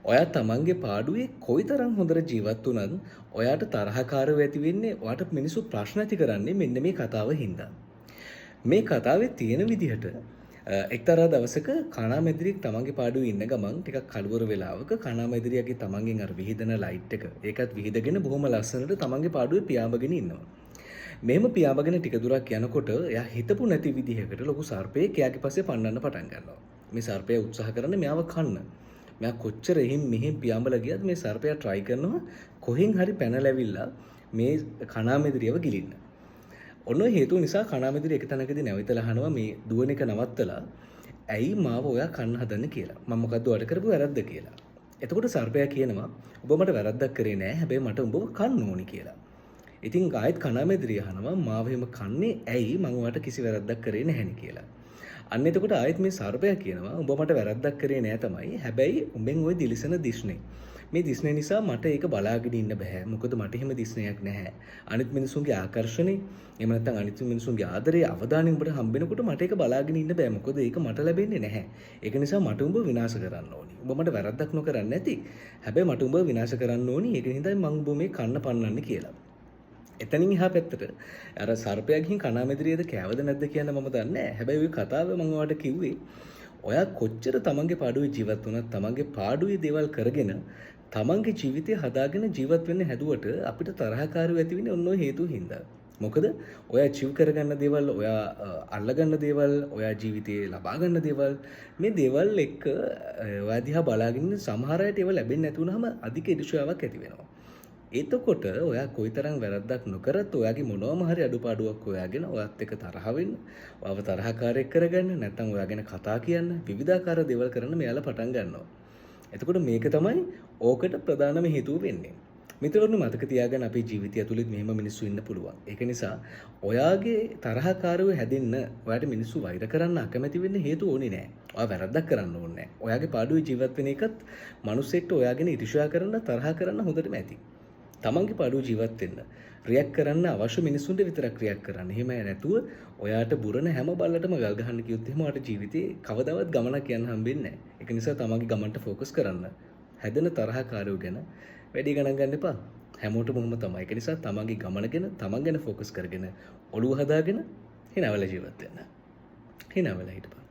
ඔයා තමන්ගේ පාඩුවේ කොයිතරම් හොඳට ජීවත් වුණත් ඔයාට තරහකාරව ඇති වෙන්නේ ඔයාට මිනිස්සු ප්‍රශ්න ඇති කරන්නේ මෙන්න මේ කතාව හින්දා. මේ කතාවේ තියෙන විදිහට එක්තරා දවසක කණාමැදිරියෙක් තමන්ගේ පාඩුවේ ඉන්න ගමන් ටිකක් කලවර වෙලාවක කණාමැදිරියගේ තමන්ගෙන් අර විහිදෙන ලයිට් එක ඒකත් විහිදගෙන බොහොම ලස්සනට තමන්ගේ පාඩුවේ පියාඹගෙන ඉන්නවා. මෙහෙම පියාඹගෙන ටික දුරක් යනකොට එයා හිතපු නැති විදිහකට ලොකු සර්පයෙක් එයාගේ පස්සේ පන්නන්න පටන් ගන්නවා. මේ සර්පයා උත්සාහ කරන්නේ මෙයාව කන්න. මෙයා කොච්චර එහෙන් මෙහෙන් පියාඹලා ගියත් මේ සර්පයා try කරනවා කොහෙන් හරි පැනලා ඇවිල්ලා මේ කණාමැදිරියව ගිලින්න. ඔන්න ඔය හේතුව නිසා කණාමැදිරිය එක තැනකදී නැවතලා අහනවා මේ දුවන එක නවත්තලා ඇයි මාව ඔයා කන්න හදන්නේ කියලා. මම මොකද්ද ඔයාලට කරපු වැරද්ද කියලා. එතකොට සර්පයා කියනවා ඔබ මට වැරද්දක් කරේ නෑ. හැබැයි මට උඹව කන්න ඕනි කියලා. ඉතින් ආයෙත් කණාමැදිරිය අහනවා මාව එහෙම කන්නේ ඇයි මම ඔයාලට කිසි වැරද්දක් කරේ නැහැනේ කියලා. අන්න එතකොට ආයෙත් මේ සර්පයා කියනවා උඹ මට වැරද්දක් කරේ නෑ තමයි. හැබැයි උඹෙන් ওই දිලිසෙන දිස්නේ. මේ දිස්නේ නිසා මට ඒක බලාගෙන ඉන්න බෑ. මොකද මට එහෙම දිස්නයක් නැහැ. අනිත් මිනිසුන්ගේ ආකර්ෂණේ එහෙම නැත්නම් අනිත් මිනිසුන්ගේ ආදරේ අවදානෙ උඹට හම්බෙනකොට මට ඒක බලාගෙන ඉන්න බෑ. මොකද ඒක මට ලැබෙන්නේ නැහැ. ඒක නිසා මට උඹ විනාශ කරන්න ඕනි. උඹ මට වැරද්දක් නොකරන්නේ නැති. හැබැයි මට උඹ විනාශ කරන්න ඕනි. ඒක හින්දා මම උඹ මේ කන්න පන්නන්නේ කියලා. එතනින් එහා පැත්තට අර සර්පයා ගිහින් කණාමැදිරියද කෑවද නැද්ද කියන මම දන්නේ නැහැ. හැබැයි ওই කතාව මම ඔයාලට කිව්වේ ඔයා කොච්චර තමන්ගේ පාඩුවේ ජීවත් වුණත් තමන්ගේ පාඩුවේ දේවල් කරගෙන තමන්ගේ ජීවිතය හදාගෙන ජීවත් වෙන්න හැදුවට අපිට තරහකාරයෝ ඇති වෙන්නේ ඔන්න ඔය හේතුව හින්දා. මොකද ඔයා අචීව් කරගන්න දේවල්, ඔයා අල්ලගන්න දේවල්, ඔයා ජීවිතේ ලබා ගන්න දේවල් මේ දේවල් එක්ක ඔයා දිහා බලාගෙන සමහර අයට ඒවා ලැබෙන්නේ නැති වුනහම අධික ඉරිසියාවක් ඇති වෙනවා. එතකොට ඔයා කොයිතරම් වැරද්දක් නොකරත් ඔයාගේ මොනවාම හරි අඩුපාඩුවක් හොයාගෙන ඔයත් එක්ක තරහ වෙන්න, ඔයාව තරහකාරයෙක් කරගන්න, නැත්නම් ඔයා ගැන කතා කියන්න, විවිධාකාර දේවල් කරන්න මෙයාලා පටන් ගන්නවා. එතකොට මේක තමයි ඕකට ප්‍රධානම හේතුව වෙන්නේ. මිත්‍රවරුනි මතක තියාගන්න අපේ ජීවිතය ඇතුළේ මෙහෙම මිනිස්සු ඉන්න පුළුවන්. ඒක නිසා ඔයාගේ තරහකාරයෝ හැදෙන්න ඔයාට මිනිස්සු වෛර කරන්න අකමැති වෙන්න හේතු ඕනේ නැහැ. ඔයා වැරද්දක් කරන්න ඕනේ නැහැ. ඔයාගේ පාඩුවේ ජීවත් වෙන එකත් මිනිස්සෙක්ට ඔයාගෙන ඉරිෂා කරන්න තරහ කරන්න හොඳටම ඇති. තමන්ගේ පාඩුව ජීවත් වෙන්න රියැක්ට් කරන්න අවශ්‍ය මිනිස්සුන්ට විතරක් රියැක්ට් කරන්න. එහෙම නැතුව ඔයාට බුරන හැම බල්ලටම ගල් ගහන්න කිව්වොත් එහෙම ඔයාට ජීවිතේ කවදාවත් ගමනක් යන්න හම්බෙන්නේ නැහැ. ඒක නිසා තමන්ගේ ගමන්ට ફોකස් කරන්න. හැදෙන තරහකාරයෝ ගැන වැඩි ගණන් ගන්න එපා. හැමෝටම උම තමයි. ඒක නිසා තමන්ගේ ගමන ගැන තමන් ගැන ફોකස් කරගෙන ඔළුව හදාගෙන හිනවල ජීවත් වෙන්න. හිනවල හිටපන්.